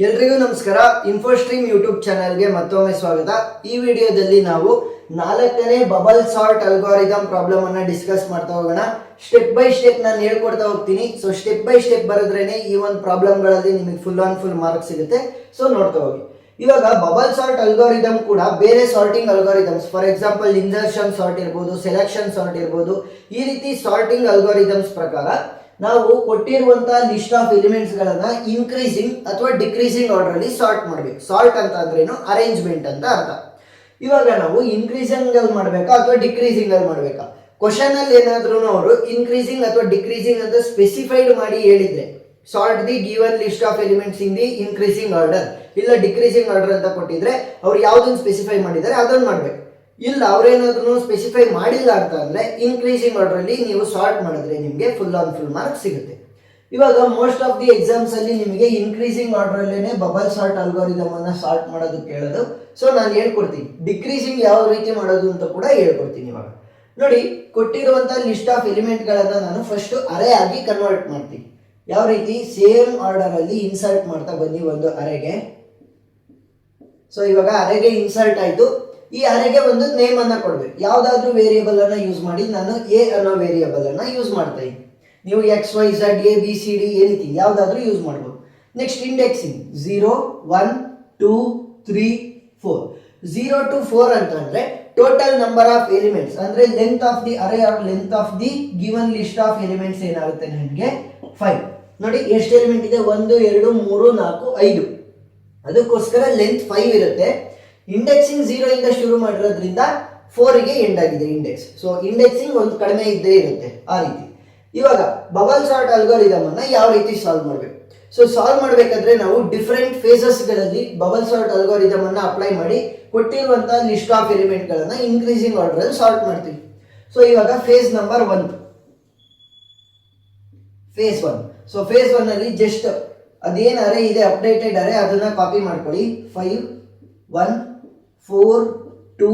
ಎಲ್ರಿಗೂ ನಮಸ್ಕಾರ. ಇನ್ಫೋಸ್ಟ್ರೀಮ್ ಯೂಟ್ಯೂಬ್ ಚಾನಲ್ಗೆ ಮತ್ತೊಮ್ಮೆ ಸ್ವಾಗತ. ಈ ವಿಡಿಯೋದಲ್ಲಿ ನಾವು 4ನೇ ಬಬಲ್ ಸಾರ್ಟ್ ಅಲ್ಗಾರಿದಮ್ ಪ್ರಾಬ್ಲಮ್ ಅನ್ನ ಡಿಸ್ಕಸ್ ಮಾಡ್ತಾ ಹೋಗೋಣ. ಸ್ಟೆಪ್ ಬೈ ಸ್ಟೆಪ್ ನಾನು ಹೇಳ್ಕೊಡ್ತಾ ಹೋಗ್ತೀನಿ. ಸೊ ಸ್ಟೆಪ್ ಬೈ ಸ್ಟೆಪ್ ಬರೆದ್ರೇನೆ ಈ ಒಂದು ಪ್ರಾಬ್ಲಮ್ಗಳಲ್ಲಿ ನಿಮಗೆ ಫುಲ್ ಆನ್ ಫುಲ್ ಮಾರ್ಕ್ಸ್ ಸಿಗುತ್ತೆ. ಸೊ ನೋಡ್ತಾ ಹೋಗಿ. ಇವಾಗ ಬಬಲ್ ಸಾರ್ಟ್ ಅಲ್ಗಾರಿದಮ್ ಕೂಡ ಬೇರೆ sorting algorithms, for example insertion sort ಇರ್ಬೋದು, ಸೆಲೆಕ್ಷನ್ ಸಾರ್ಟ್ ಇರ್ಬೋದು, ಈ ರೀತಿ ಸಾರ್ಟಿಂಗ್ ಅಲ್ಗಾರಿದಮ್ಸ್ ಪ್ರಕಾರ ನಾವು ಕೊಟ್ಟಿರುವಂತಹ ಲಿಸ್ಟ್ ಆಫ್ ಎಲಿಮೆಂಟ್ಸ್ ಗಳನ್ನ ಇನ್ಕ್ರೀಸಿಂಗ್ ಅಥವಾ ಡಿಕ್ರೀಸಿಂಗ್ ಆರ್ಡರ್ ಅಲ್ಲಿ ಸಾರ್ಟ್ ಮಾಡಬೇಕು. ಸಾರ್ಟ್ ಅಂತ ಅಂದ್ರೇನು, ಅರೇಂಜ್ಮೆಂಟ್ ಅಂತ ಅರ್ಥ. ಇವಾಗ ನಾವು ಇನ್ಕ್ರೀಸಿಂಗ್ ಅಲ್ಲಿ ಮಾಡಬೇಕಾ ಅಥವಾ ಡಿಕ್ರೀಸಿಂಗ್ ಅಲ್ಲಿ ಮಾಡಬೇಕಾ? ಕ್ವಶನ್ ಅಲ್ಲಿ ಏನಾದ್ರೂ ಅವರು ಇನ್ಕ್ರೀಸಿಂಗ್ ಅಥವಾ ಡಿಕ್ರೀಸಿಂಗ್ ಅಂತ ಸ್ಪೆಸಿಫೈಡ್ ಮಾಡಿ ಹೇಳಿದ್ರೆ, sort the given list of elements in the increasing order, ಇಲ್ಲ ಡಿಕ್ರೀಸಿಂಗ್ ಆರ್ಡರ್ ಅಂತ ಕೊಟ್ಟಿದ್ರೆ ಅವ್ರು ಯಾವ್ದನ್ನ ಸ್ಪೆಸಿಫೈ ಮಾಡಿದ್ದಾರೆ ಅದನ್ನ ಮಾಡ್ಬೇಕು. ಇಲ್ಲ ಅವ್ರೇನಾದ್ರೂ ಸ್ಪೆಸಿಫೈ ಮಾಡಿಲ್ಲ ಅಂತ ಅಂದ್ರೆ ಇನ್ಕ್ರೀಸಿಂಗ್ ಆರ್ಡರ್ ಅಲ್ಲಿ ನೀವು ಸಾರ್ಟ್ ಮಾಡಿದ್ರೆ ನಿಮಗೆ ಫುಲ್ ಆನ್ ಫುಲ್ ಮಾರ್ಕ್ ಸಿಗುತ್ತೆ. ಇವಾಗ ಮೋಸ್ಟ್ ಆಫ್ ದಿ ಎಕ್ಸಾಮ್ಸ್ ಅಲ್ಲಿ ನಿಮಗೆ ಇನ್ಕ್ರೀಸಿಂಗ್ ಆರ್ಡರ್ ಅಲ್ಲೇನೆ ಬಬಲ್ ಸಾರ್ಟ್ ಅಲ್ಗಾರಿದಮ್ ಅನ್ನ ಸಾರ್ಟ್ ಮಾಡೋದು ಕೇಳೋದು. ಸೊ ನಾನು ಹೇಳ್ಕೊಡ್ತೀನಿ ಡಿಕ್ರೀಸಿಂಗ್ ಯಾವ ರೀತಿ ಮಾಡೋದು ಅಂತ ಕೂಡ ಹೇಳ್ಕೊಡ್ತೀನಿ. ಇವಾಗ ನೋಡಿ, ಕೊಟ್ಟಿರುವಂತಹ ಲಿಸ್ಟ್ ಆಫ್ ಎಲಿಮೆಂಟ್ ಗಳನ್ನ ನಾನು ಫಸ್ಟ್ ಅರೆ ಆಗಿ ಕನ್ವರ್ಟ್ ಮಾಡ್ತೀನಿ. ಯಾವ ರೀತಿ? ಸೇಮ್ ಆರ್ಡರ್ ಅಲ್ಲಿ ಇನ್ಸರ್ಟ್ ಮಾಡ್ತಾ ಬನ್ನಿ ಒಂದು ಅರೆಗೆ. ಸೊ ಇವಾಗ ಅರೆಗೆ ಇನ್ಸರ್ಟ್ ಆಯ್ತು. ಈ ಅರೆಗೆ ಒಂದು ನೇಮ್ ಅನ್ನ ಕೊಡ್ಬೇಕು. ಯಾವ್ದಾದ್ರು ವೇರಿಯೇಬಲ್ ಅನ್ನ ಯೂಸ್ ಮಾಡಿ ನಾನು ಎ ಅನ್ನೋ ವೇರಿಯೇಬಲ್ ಅನ್ನ ಯೂಸ್ ಮಾಡ್ತಾ ಇದ್ದೀನಿ. ನೀವು X Y Z A B C D anything ಯಾವ್ದಾದ್ರು ಯೂಸ್ ಮಾಡ್ಬೋದು. Next indexing 0 1 2 3 4. 0 to 4 ಅಂತ ಅಂದ್ರೆ ಟೋಟಲ್ ನಂಬರ್ ಆಫ್ ಎಲಿಮೆಂಟ್ಸ್ ಅಂದ್ರೆ length of the array or length of the given list of elements ಏನಾಗುತ್ತೆ ನನಗೆ 5. ನೋಡಿ ಎಷ್ಟು ಎಲಿಮೆಂಟ್ ಇದೆ? 1 2 3 4 5. ಅದಕ್ಕೋಸ್ಕರ ಲೆಂತ್ 5 ಇರುತ್ತೆ. ಇಂಡೆಕ್ಸಿಂಗ್ 0 ಇಂದ ಶುರು ಮಾಡಿರೋದ್ರಿಂದ 4 ಗೆ ಎಂಡ್ ಆಗಿದೆ ಇಂಡೆಕ್ಸ್. ಸೊ ಇಂಡೆಕ್ಸಿಂಗ್ ಒಂದು ಕಡಿಮೆ ಇದ್ದೇ ಇರುತ್ತೆ ಆ ರೀತಿ. ಇವಾಗ ಬಬಲ್ ಸಾರ್ಟ್ ಅಲ್ಗಾರಿದಮ್ ಅನ್ನ ಯಾವ ರೀತಿ ಸಾಲ್ವ್ ಮಾಡಬೇಕು? ಸೊ ಸಾಲ್ವ್ ಮಾಡಬೇಕಾದ್ರೆ ನಾವು ಡಿಫರೆಂಟ್ ಫೇಸಸ್ ಗಳಲ್ಲಿ ಬಬಲ್ ಸಾರ್ಟ್ ಅಲ್ಗಾರಿದಮ್ ಅನ್ನ ಅಪ್ಲೈ ಮಾಡಿ ಕೊಟ್ಟಿರುವಂತಹ ಲಿಸ್ಟ್ ಆಫ್ ಎಲಿಮೆಂಟ್ ಗಳನ್ನ ಇನ್ಕ್ರೀಸಿಂಗ್ ಆರ್ಡರ್ ಅಲ್ಲಿ ಸಾರ್ಟ್ ಮಾಡ್ತೀವಿ. ಸೊ ಇವಾಗ phase number 1, phase 1. So phase 1 ಅಲ್ಲಿ ಜಸ್ಟ್ ಅದೇನ್ ಅರೆ ಇದೆ ಅಪ್ಡೇಟೆಡ್ ಅರೆ ಅದನ್ನ ಕಾಪಿ ಮಾಡ್ಕೊಳ್ಳಿ. 5 1 4 2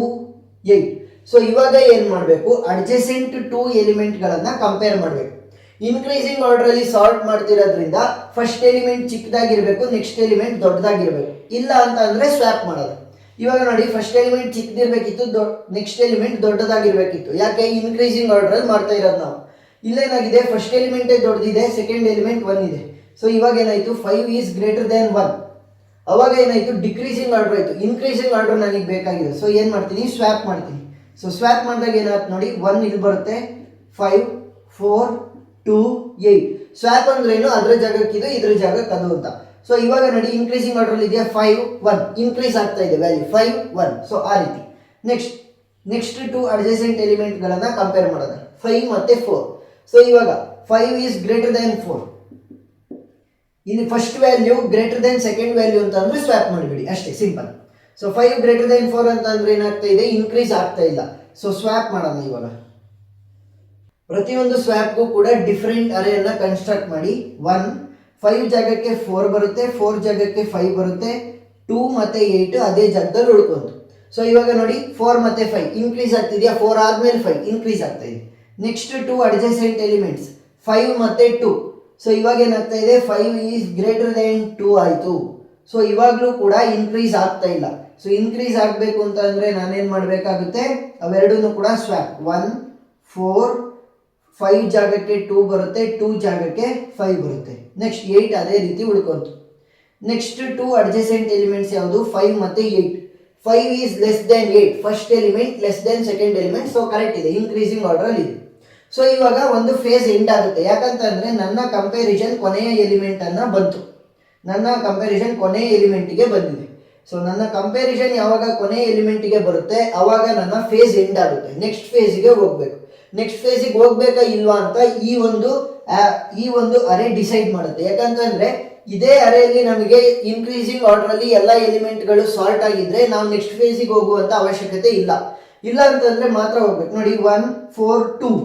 8. ಸೊ ಇವಾಗ ಏನ್ ಮಾಡಬೇಕು? ಅಡ್ಜಸೆಂಟ್ 2 ಎಲಿಮೆಂಟ್ ಗಳನ್ನ ಕಂಪೇರ್ ಮಾಡಬೇಕು. ಇನ್ಕ್ರೀಸಿಂಗ್ ಆರ್ಡರ್ ಅಲ್ಲಿ ಸಾರ್ಟ್ ಮಾಡ್ತಿರೋದ್ರಿಂದ ಫಸ್ಟ್ ಎಲಿಮೆಂಟ್ ಚಿಕ್ಕದಾಗಿರ್ಬೇಕು, ನೆಕ್ಸ್ಟ್ ಎಲಿಮೆಂಟ್ ದೊಡ್ಡದಾಗಿರ್ಬೇಕು. ಇಲ್ಲ ಅಂತ ಅಂದ್ರೆ ಸ್ವ್ಯಾಪ್ ಮಾಡೋದು. ಇವಾಗ ನೋಡಿ, ಫಸ್ಟ್ ಎಲಿಮೆಂಟ್ ಚಿಕ್ಕದಿರ್ಬೇಕಿತ್ತು, ನೆಕ್ಸ್ಟ್ ಎಲಿಮೆಂಟ್ ದೊಡ್ಡದಾಗಿರ್ಬೇಕಿತ್ತು. ಯಾಕೆ? ಇನ್ಕ್ರೀಸಿಂಗ್ ಆರ್ಡರ್ ಅಲ್ಲಿ ಮಾಡ್ತಾ ಇರೋದು ನಾವು. ಇಲ್ಲೇನಾಗಿದೆ? ಫಸ್ಟ್ ಎಲಿಮೆಂಟ್ ದೊಡ್ಡದಿದೆ, ಸೆಕೆಂಡ್ ಎಲಿಮೆಂಟ್ 1 ಇದೆ. ಸೊ ಇವಾಗ ಏನಾಯ್ತು? 5 ಈಸ್ ಗ್ರೇಟರ್ ದೆನ್ 1. ಅವಾಗ ಏನಾಯ್ತು? ಡಿಕ್ರೀಸಿಂಗ್ ಆರ್ಡರ್ ಆಯ್ತು. ಇನ್ಕ್ರೀಸಿಂಗ್ ಆರ್ಡರ್ ನನಗೆ ಬೇಕಾಗಿದೆ. ಸೊ ಏನ್ ಮಾಡ್ತೀನಿ? ಸ್ವ್ಯಾಪ್ ಮಾಡ್ತೀನಿ. ಸೊ ಸ್ವ್ಯಾಪ್ ಮಾಡಿದಾಗ ಏನಾಯ್ತು ನೋಡಿ, 1 ಇಲ್ಲಿ ಬರುತ್ತೆ, 5 4 2 8. ಸ್ವ್ಯಾಪ್ ಅಂದ್ರೆ ಏನು? ಅದ್ರ ಜಾಗಕ್ಕೆ ಇದು, ಇದ್ರ ಜಾಗಕ್ಕೆ ಅದು ಅಂತ. ಸೊ ಇವಾಗ ನೋಡಿ, ಇನ್ಕ್ರೀಸಿಂಗ್ ಆರ್ಡರ್ ಇದೆಯಾ? 5 1 ಇನ್ಕ್ರೀಸ್ ಆಗ್ತಾ ಇದೆ ವ್ಯಾಲ್ಯೂ 5 1. ಸೊ ಆ ರೀತಿ. ನೆಕ್ಸ್ಟ್ 2 ಅಡ್ಜಸೆಂಟ್ ಎಲಿಮೆಂಟ್ ಗಳನ್ನ ಕಂಪೇರ್ ಮಾಡೋದು, 5 ಮತ್ತೆ 4. ಸೊ ಇವಾಗ 5 ಈಸ್ ಗ್ರೇಟರ್ ದೆನ್ 4. ಇಲ್ಲಿ first value greater than second value ಅಂತ ಅಂದ್ರೆ ಸ್ವ್ಯಾಪ್ ಮಾಡಿಬಿಡಿ ಅಷ್ಟೇ, ಸಿಂಪಲ್. ಸೊ 5 ಗ್ರೇಟರ್ ದೆನ್ 4 ಅಂತ ಅಂದ್ರೆ ಏನಾಗ್ತಾ ಇದೆ? ಇನ್ಕ್ರೀಸ್ ಆಗ್ತಾ ಇಲ್ಲ. ಸೊ ಸ್ವ್ಯಾಪ್ ಮಾಡೋಣ. ಇವಾಗ ಪ್ರತಿಯೊಂದು ಸ್ವ್ಯಾಪ್ಗೂ ಕೂಡ ಡಿಫರೆಂಟ್ ಅರೆಯನ್ನ ಕನ್ಸ್ಟ್ರಕ್ಟ್ ಮಾಡಿ. 1 5 ಜಾಗಕ್ಕೆ 4 ಬರುತ್ತೆ, 4 ಜಾಗಕ್ಕೆ 5 ಬರುತ್ತೆ, 2 ಮತ್ತೆ 8 ಅದೇ ಜಾಗದಲ್ಲಿ ಉಳ್ಕೊಂತು. ಸೊ ಇವಾಗ ನೋಡಿ, 4 ಮತ್ತೆ 5 ಇನ್ಕ್ರೀಸ್ ಆಗ್ತಿದೆಯಾ? 4 ಆದ್ಮೇಲೆ 5 ಇನ್ಕ್ರೀಸ್ ಆಗ್ತಾ ಇದೆ. ನೆಕ್ಸ್ಟ್ 2 ಅಡ್ಜಸೆಂಟ್ ಎಲಿಮೆಂಟ್ಸ್ 5 ಮತ್ತೆ 2. ಸೊ ಇವಾಗ ಏನಾಗ್ತಾ ಇದೆ? 5 ಈಸ್ ಗ್ರೇಟರ್ ದೆನ್ 2 ಆಯ್ತು. ಸೊ ಇವಾಗ್ಲೂ ಕೂಡ ಇನ್ಕ್ರೀಸ್ ಆಗ್ತಾ ಇಲ್ಲ. ಸೊ ಇನ್ಕ್ರೀಸ್ ಆಗಬೇಕು ಅಂತ ಅಂದ್ರೆ ನಾನೇನ್ ಮಾಡಬೇಕಾಗುತ್ತೆ? ಅವೆರಡನ್ನು ಕೂಡ ಸ್ವ್ಯಾಪ್. 1 4 5 ಜಾಗಕ್ಕೆ 2 ಬರುತ್ತೆ, 2 ಜಾಗಕ್ಕೆ 5 ಬರುತ್ತೆ. ನೆಕ್ಸ್ಟ್ 8 ಅದೇ ರೀತಿ ಉಳ್ಕೊಂತು. ನೆಕ್ಸ್ಟ್ 2 ಅಡ್ಜಸೆಂಟ್ ಎಲಿಮೆಂಟ್ಸ್ ಯಾವುದು? 5 ಮತ್ತೆ 8. 5 is less than 8. First element less than second element. So correct ಇದೆ, ಇನ್ಕ್ರೀಸಿಂಗ್ ಆರ್ಡರ್ ಅಲ್ಲಿ ಇದೆ. ಸೊ ಇವಾಗ ಒಂದು ಫೇಸ್ ಎಂಡ್ ಆಗುತ್ತೆ. ಯಾಕಂತಂದ್ರೆ ನನ್ನ ಕಂಪ್ಯಾರಿಸನ್ ಕೊನೆಯ ಎಲಿಮೆಂಟ್ ಅನ್ನ ಬಂತು. ನನ್ನ ಕಂಪ್ಯಾರಿಸನ್ ಕೊನೆಯ ಎಲಿಮೆಂಟ್ಗೆ ಬಂದಿದೆ. ಸೊ ನನ್ನ ಕಂಪ್ಯಾರಿಸನ್ ಯಾವಾಗ ಕೊನೆಯ ಎಲಿಮೆಂಟ್ಗೆ ಬರುತ್ತೆ ಅವಾಗ ನನ್ನ ಫೇಸ್ ಎಂಡ್ ಆಗುತ್ತೆ. ನೆಕ್ಸ್ಟ್ ಫೇಸ್ಗೆ ಹೋಗ್ಬೇಕು. ನೆಕ್ಸ್ಟ್ ಫೇಸಿಗೆ ಹೋಗ್ಬೇಕಾ ಇಲ್ವಾ ಅಂತ ಈ ಒಂದು ಅರೆ ಡಿಸೈಡ್ ಮಾಡುತ್ತೆ. ಯಾಕಂತಂದ್ರೆ ಇದೇ ಅರೆಯಲ್ಲಿ ನಮಗೆ ಇನ್ಕ್ರೀಸಿಂಗ್ ಆರ್ಡರ್ ಅಲ್ಲಿ ಎಲ್ಲ ಎಲಿಮೆಂಟ್ಗಳು ಸಾರ್ಟ್ ಆಗಿದ್ರೆ ನಾವು ನೆಕ್ಸ್ಟ್ ಫೇಸಿಗೆ ಹೋಗುವಂತ ಅವಶ್ಯಕತೆ ಇಲ್ಲ. ಇಲ್ಲ ಅಂತಂದ್ರೆ ಮಾತ್ರ ಹೋಗ್ಬೇಕು. ನೋಡಿ 1 4 2.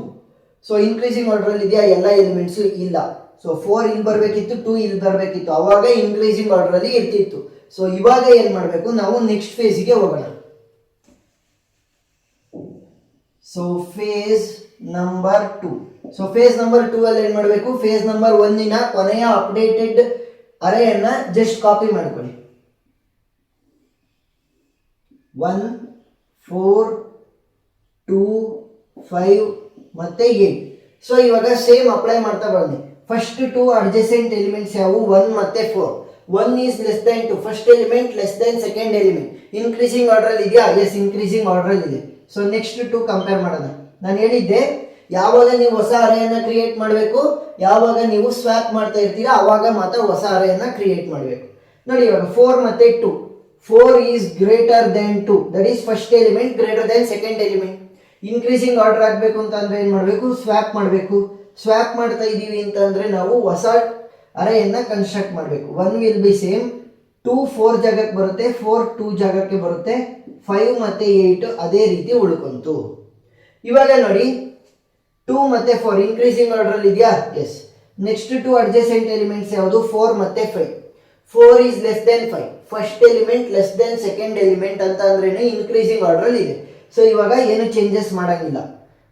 ಸೊ ಇನ್ಕ್ರೀಸಿಂಗ್ ಆರ್ಡರ್ ಅಲ್ಲಿ ಇದೆಯಾ ಎಲ್ಲ ಎಲಿಮೆಂಟ್ಸ್? ಇಲ್ಲ. ಸೊ 4 ಇಲ್ಲಿ ಬರಬೇಕಿತ್ತು, 2 ಇಲ್ಲಿ ಬರಬೇಕಿತ್ತು. ಅವಾಗ ಇನ್ಕ್ರೀಸಿಂಗ್ ಆರ್ಡರ್ ಅಲ್ಲಿ ಇರ್ತಿತ್ತು. ಸೊ ಇವಾಗ ಏನ್ ಮಾಡಬೇಕು? ನಾವು ನೆಕ್ಸ್ಟ್ ಫೇಸ್ಗೆ ಹೋಗೋಣ. So phase number 2. So phase number 2 ಅಲ್ಲಿ ಏನ್ ಮಾಡಬೇಕು? ಫೇಸ್ ನಂಬರ್ 1 ಕೊನೆಯ ಅಪ್ಡೇಟೆಡ್ ಅರೆಯನ್ನ ಜಸ್ಟ್ ಕಾಪಿ ಮಾಡ್ಕೊಳ್ಳಿ. 1 4 2 5 ಮತ್ತೆ 8. ಸೊ ಇವಾಗ ಸೇಮ್ ಅಪ್ಲೈ ಮಾಡ್ತಾ ಬನ್ನಿ. ಫಸ್ಟ್ 2 ಅಡ್ಜಸೆಂಟ್ ಎಲಿಮೆಂಟ್ಸ್ ಯಾವುವು? 1 ಮತ್ತೆ 4. 1 is less than 2, first element less than second element. Increasing order ಇದೆಯಾ? ಎಸ್, ಇನ್ಕ್ರೀಸಿಂಗ್ ಆರ್ಡರ್ ಇದೆ. ಸೊ ನೆಕ್ಸ್ಟ್ 2 ಕಂಪೇರ್ ಮಾಡೋಣ. ನಾನು ಹೇಳಿದ್ದೆ ಯಾವಾಗ ನೀವು ಹೊಸ ಅರೆಯನ್ನ ಕ್ರಿಯೇಟ್ ಮಾಡಬೇಕು, ಯಾವಾಗ ನೀವು ಸ್ವ್ಯಾಪ್ ಮಾಡ್ತಾ ಇರ್ತೀರಾ ಅವಾಗ ಮಾತ್ರ ಹೊಸ ಅರೆಯನ್ನ ಕ್ರಿಯೇಟ್ ಮಾಡಬೇಕು. ನೋಡಿ ಇವಾಗ 4 ಮತ್ತೆ 2. 4 is greater than 2, that is first element greater than second element. Increasing order ಆಗಬೇಕು ಅಂತ ಅಂದ್ರೆ ಏನು ಮಾಡಬೇಕು? ಸ್ವ್ಯಾಪ್ ಮಾಡಬೇಕು. ಸ್ವ್ಯಾಪ್ ಮಾಡ್ತಾ ಇದ್ದೀವಿ ಅಂತ ಅಂದ್ರೆ ನಾವು ಹೊಸ ಅರೆಯನ್ನ ಕನ್ಸ್ಟ್ರಕ್ಟ್ ಮಾಡಬೇಕು. 1 ವಿಲ್ ಬಿ ಸೇಮ್, 2 4 ಜಾಗಕ್ಕೆ ಬರುತ್ತೆ, 4 2 ಜಾಗಕ್ಕೆ ಬರುತ್ತೆ, 5 ಮತ್ತೆ 8 ಅದೇ ರೀತಿ ಉಳ್ಕೊಂತು. ಇವಾಗ ನೋಡಿ 2 ಮತ್ತೆ 4 ಇನ್ಕ್ರೀಸಿಂಗ್ ಆರ್ಡರ್ ಇದೆಯಾ? ಎಸ್. ನೆಕ್ಸ್ಟ್ 2 ಅಡ್ಜಸೆಂಟ್ ಎಲಿಮೆಂಟ್ಸ್ ಯಾವುದು? 4 ಮತ್ತೆ 5. 4 is less than 5, first element less than second element ಅಂತ ಅಂದ್ರೇನೆ ಇನ್ಕ್ರೀಸಿಂಗ್ ಆರ್ಡರ್ ಇದೆ. ಸೊ ಇವಾಗ ಏನು ಚೇಂಜಸ್ ಮಾಡಂಗಿಲ್ಲ.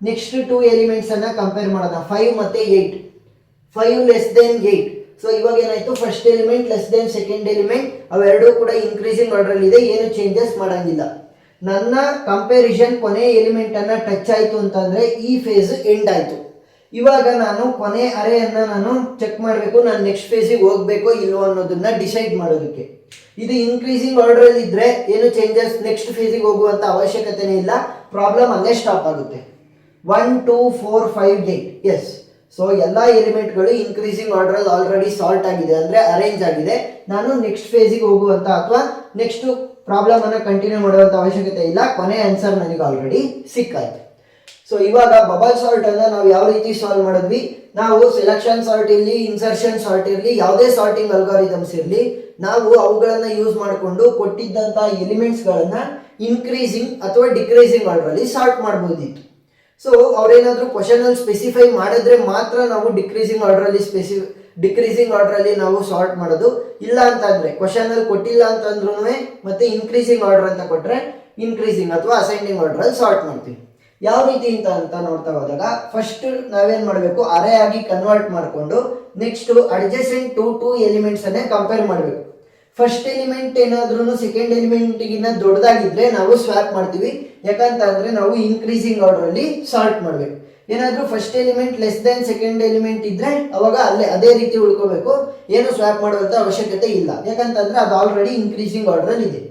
ನೆಕ್ಸ್ಟ್ 2 ಎಲಿಮೆಂಟ್ಸ್ ಅನ್ನ ಕಂಪೇರ್ ಮಾಡೋಣ. 5 ಮತ್ತೆ 8. 5 ಲೆಸ್ ದೆನ್ 8. ಸೊ ಇವಾಗ ಏನಾಯ್ತು? First element less than second element ಅವೆರಡೂ ಕೂಡ ಇನ್ಕ್ರೀಸಿಂಗ್ ಆರ್ಡರ್ ಇದೆ, ಏನು ಚೇಂಜಸ್ ಮಾಡಂಗಿಲ್ಲ. ನನ್ನ ಕಂಪ್ಯಾರಿಸನ್ ಕೊನೆ ಎಲಿಮೆಂಟ್ ಅನ್ನ ಟಚ್ ಆಯ್ತು ಅಂತಂದ್ರೆ ಈ ಫೇಸ್ ಎಂಡ್ ಆಯ್ತು. ಇವಾಗ ನಾನು ಕೊನೆ ಅರೆಯನ್ನ ನಾನು ಚೆಕ್ ಮಾಡಬೇಕು, ನಾನು ನೆಕ್ಸ್ಟ್ ಫೇಸಿಗೆ ಹೋಗ್ಬೇಕೋ ಇಲ್ವೋ ಅನ್ನೋದನ್ನ ಡಿಸೈಡ್ ಮಾಡೋದಕ್ಕೆ. ಇದು ಇನ್ಕ್ರೀಸಿಂಗ್ ಆರ್ಡರ್ ಅಲ್ಲಿ ಇದ್ರೆ ಏನು ಚೇಂಜಸ್ ನೆಕ್ಸ್ಟ್ ಫೇಸಿಗೆ ಹೋಗುವಂತ ಅವಶ್ಯಕತೆನೇ ಇಲ್ಲ, ಪ್ರಾಬ್ಲಮ್ ಅಲ್ಲೇ ಸ್ಟಾಪ್ ಆಗುತ್ತೆ. 1 2 4 5 8. ಎಸ್. ಸೊ ಎಲ್ಲಾ ಎಲಿಮೆಂಟ್ಗಳು ಇನ್ಕ್ರೀಸಿಂಗ್ ಆರ್ಡರ್ ಅಲ್ಲಿ ಆಲ್ರೆಡಿ ಸಾಲ್ಟ್ ಆಗಿದೆ, ಅಂದ್ರೆ ಅರೇಂಜ್ ಆಗಿದೆ. ನಾನು ನೆಕ್ಸ್ಟ್ ಫೇಸಿಗೆ ಹೋಗುವಂತ ಅಥವಾ ನೆಕ್ಸ್ಟ್ ಪ್ರಾಬ್ಲಮ್ ಅನ್ನ ಕಂಟಿನ್ಯೂ ಮಾಡುವಂತ ಅವಶ್ಯಕತೆ ಇಲ್ಲ, ಕೊನೆ ಆನ್ಸರ್ ನನಗೆ ಆಲ್ರೆಡಿ ಸಿಕ್ಕಾಯ್ತು. ಸೊ ಇವಾಗ ಬಬಲ್ ಸಾಲ್ಟ್ ಅನ್ನ ನಾವು ಯಾವ ರೀತಿ ಸಾಲ್ವ್ ಮಾಡಿದ್ವಿ? ನಾವು ಸೆಲೆಕ್ಷನ್ ಸಾರ್ಟ್ ಇರಲಿ, ಇನ್ಸರ್ಷನ್ ಸಾರ್ಟ್ ಇರಲಿ, ಯಾವುದೇ ಸಾರ್ಟಿಂಗ್ ಅಲ್ಗಾರಿದಮ್ಸ್ ಇರಲಿ, ನಾವು ಅವುಗಳನ್ನ ಯೂಸ್ ಮಾಡಿಕೊಂಡು ಕೊಟ್ಟಿದ್ದಂತ ಎಲಿಮೆಂಟ್ಸ್ ಗಳನ್ನ ಇನ್ಕ್ರೀಸಿಂಗ್ ಅಥವಾ ಡಿಕ್ರೀಸಿಂಗ್ ಆರ್ಡರ್ ಅಲ್ಲಿ ಸಾರ್ಟ್ ಮಾಡಬಹುದಿತ್ತು. ಸೊ ಅವ್ರೇನಾದ್ರೂ ಕ್ವಶನ್ ಅಲ್ಲಿ ಸ್ಪೆಸಿಫೈ ಮಾಡಿದ್ರೆ ಮಾತ್ರ ನಾವು ಡಿಕ್ರೀಸಿಂಗ್ ಆರ್ಡರ್ ಅಲ್ಲಿ ನಾವು ಸಾರ್ಟ್ ಮಾಡೋದು. ಇಲ್ಲ ಅಂತ ಅಂದ್ರೆ ಕ್ವಶನ್ ಅಲ್ಲಿ ಕೊಟ್ಟಿಲ್ಲ ಅಂತಂದ್ರೂ ಮತ್ತೆ ಇನ್ಕ್ರೀಸಿಂಗ್ ಆರ್ಡರ್ ಅಂತ ಕೊಟ್ರೆ ಇನ್ಕ್ರೀಸಿಂಗ್ ಅಥವಾ ಅಸೆಂಡಿಂಗ್ ಆರ್ಡರ್ ಅಲ್ಲಿ ಸಾರ್ಟ್ ಮಾಡ್ತೀವಿ. ಯಾವ ರೀತಿ ಅಂತ ನೋಡ್ತಾ ಹೋದಾಗ ಫಸ್ಟ್ ನಾವೇನ್ ಮಾಡಬೇಕು? ಅರೆ ಆಗಿ ಕನ್ವರ್ಟ್ ಮಾಡಿಕೊಂಡು ನೆಕ್ಸ್ಟ್ ಅಡ್ಜಸೆಂಟ್ 2 ಎಲಿಮೆಂಟ್ಸ್ ಅನ್ನೇ ಕಂಪೇರ್ ಮಾಡಬೇಕು. ಫಸ್ಟ್ ಎಲಿಮೆಂಟ್ ಏನಾದ್ರೂ ಸೆಕೆಂಡ್ ಎಲಿಮೆಂಟ್ ಗಿನ್ನ ದೊಡ್ಡದಾಗಿದ್ರೆ ನಾವು ಸ್ವ್ಯಾಪ್ ಮಾಡ್ತೀವಿ, ಯಾಕಂತ ಅಂದ್ರೆ ನಾವು ಇನ್ಕ್ರೀಸಿಂಗ್ ಆರ್ಡರ್ ಅಲ್ಲಿ ಸಾರ್ಟ್ ಮಾಡಬೇಕು. ಏನಾದ್ರೂ first element less than second element ಇದ್ರೆ ಅವಾಗ ಅದೇ ರೀತಿ ಉಳ್ಕೋಬೇಕು, ಏನು ಸ್ವ್ಯಾಪ್ ಮಾಡುವಂತ ಅವಶ್ಯಕತೆ ಇಲ್ಲ, ಯಾಕಂತಂದ್ರೆ ಅದು ಆಲ್ರೆಡಿ ಇನ್ಕ್ರೀಸಿಂಗ್ ಆರ್ಡರ್ ಅಲ್ಲಿ ಇದೆ.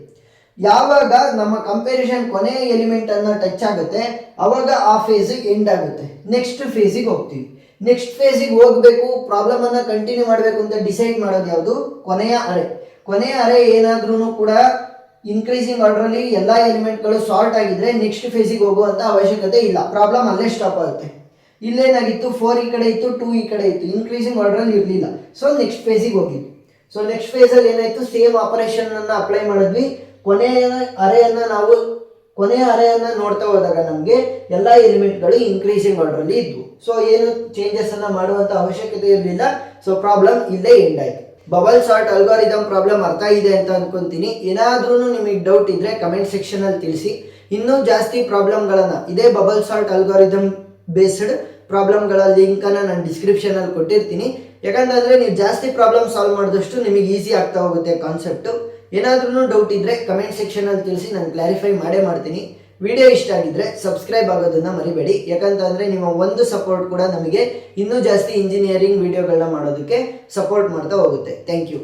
ಯಾವಾಗ ನಮ್ಮ ಕಂಪ್ಯಾರಿಸನ್ ಕೊನೆ ಎಲಿಮೆಂಟ್ ಅನ್ನ ಟಚ್ ಆಗುತ್ತೆ ಅವಾಗ ಆ ಫೇಸ್ ಎಂಡ್ ಆಗುತ್ತೆ, ನೆಕ್ಸ್ಟ್ ಫೇಸಿಗೆ ಹೋಗ್ತೀವಿ. ನೆಕ್ಸ್ಟ್ ಫೇಸಿಗೆ ಹೋಗ್ಬೇಕು, ಪ್ರಾಬ್ಲಮ್ ಅನ್ನ ಕಂಟಿನ್ಯೂ ಮಾಡಬೇಕು ಅಂತ ಡಿಸೈಡ್ ಮಾಡೋದು ಯಾವುದು? ಕೊನೆಯ ಅರೆ. ಕೊನೆಯ ಅರೆ ಏನಾದ್ರೂ ಕೂಡ ಇನ್ಕ್ರೀಸಿಂಗ್ ಆರ್ಡರ್ ಅಲ್ಲಿ ಎಲ್ಲಾ ಎಲಿಮೆಂಟ್ಗಳು ಸಾರ್ಟ್ ಆಗಿದ್ರೆ ನೆಕ್ಸ್ಟ್ ಫೇಸಿಗೆ ಹೋಗುವಂತ ಅವಶ್ಯಕತೆ ಇಲ್ಲ, ಪ್ರಾಬ್ಲಮ್ ಅಲ್ಲೇ ಸ್ಟಾಪ್ ಆಗುತ್ತೆ. ಇಲ್ಲೇನಾಗಿತ್ತು? 4 ಈ ಕಡೆ ಇತ್ತು, 2 ಈ ಕಡೆ ಇತ್ತು, ಇನ್ಕ್ರೀಸಿಂಗ್ ಆರ್ಡರ್ ಅಲ್ಲಿ ಇರಲಿಲ್ಲ. ಸೊ ನೆಕ್ಸ್ಟ್ ಫೇಸಿಗೆ ಹೋಗಿದ್ವಿ. ಸೊ ನೆಕ್ಸ್ಟ್ ಫೇಸ್ ಅಲ್ಲಿ ಏನಾಯ್ತು? ಸೇಮ್ ಆಪರೇಷನ್ ಅನ್ನ ಅಪ್ಲೈ ಮಾಡಿದ್ವಿ. ಕೊನೆಯ ಅರೆಯನ್ನ ನೋಡ್ತಾ ಹೋದಾಗ ನಮಗೆ ಎಲ್ಲಾ ಎಲಿಮೆಂಟ್ಗಳು ಇನ್ಕ್ರೀಸಿಂಗ್ ಆರ್ಡರ್ ಅಲ್ಲಿ ಇದ್ವು. ಸೊ ಏನು ಚೇಂಜಸ್ ಅನ್ನ ಮಾಡುವಂತ ಅವಶ್ಯಕತೆ ಇರಲಿಲ್ಲ. ಸೊ ಪ್ರಾಬ್ಲಮ್ ಇಲ್ಲೇ ಎಂಡ್ ಆಯ್ತು. ಬಬಲ್ ಸಾರ್ಟ್ ಅಲ್ಗಾರಿದಮ್ ಪ್ರಾಬ್ಲಮ್ ಅರ್ಥ ಇದೆ ಅಂತ ಅನ್ಕೊಂತೀನಿ. ಏನಾದ್ರೂ ನಿಮಗೆ ಡೌಟ್ ಇದ್ರೆ ಕಮೆಂಟ್ ಸೆಕ್ಷನ್ ಅಲ್ಲಿ ತಿಳಿಸಿ. ಇನ್ನೂ ಜಾಸ್ತಿ ಪ್ರಾಬ್ಲಮ್ಗಳನ್ನ ಇದೇ ಬಬಲ್ ಸಾರ್ಟ್ ಅಲ್ಗಾರಿದಮ್ ಬೇಸ್ಡ್ ಪ್ರಾಬ್ಲಮ್ಗಳ ಲಿಂಕ್ ಅನ್ನ ನಾನು ಡಿಸ್ಕ್ರಿಪ್ಷನ್ ಅಲ್ಲಿ ಕೊಟ್ಟಿರ್ತೀನಿ. ಯಾಕಂತಂದ್ರೆ ನೀವು ಜಾಸ್ತಿ ಪ್ರಾಬ್ಲಮ್ ಸಾಲ್ವ್ ಮಾಡಿದಷ್ಟು ನಿಮಗೆ ಈಸಿ ಆಗ್ತಾ ಹೋಗುತ್ತೆ ಕಾನ್ಸೆಪ್ಟ್. ಏನಾದ್ರೂ ಡೌಟ್ ಇದ್ರೆ ಕಮೆಂಟ್ ಸೆಕ್ಷನ್ ಅಲ್ಲಿ ತಿಳಿಸಿ, ನಾನು ಕ್ಲಾರಿಫೈ ಮಾಡೇ ಮಾಡ್ತೀನಿ. ವಿಡಿಯೋ ಇಷ್ಟ ಆಗಿದ್ರೆ ಸಬ್ಸ್ಕ್ರೈಬ್ ಆಗೋದನ್ನ ಮರಿಬೇಡಿ, ಯಾಕಂತಂದ್ರೆ ನಿಮ್ಮ ಒಂದು ಸಪೋರ್ಟ್ ಕೂಡ ನಮಗೆ ಇನ್ನೂ ಜಾಸ್ತಿ ಇಂಜಿನಿಯರಿಂಗ್ ವಿಡಿಯೋಗಳನ್ನ ಮಾಡೋದಕ್ಕೆ ಸಪೋರ್ಟ್ ಮಾಡ್ತಾ ಹೋಗುತ್ತೆ. Thank you.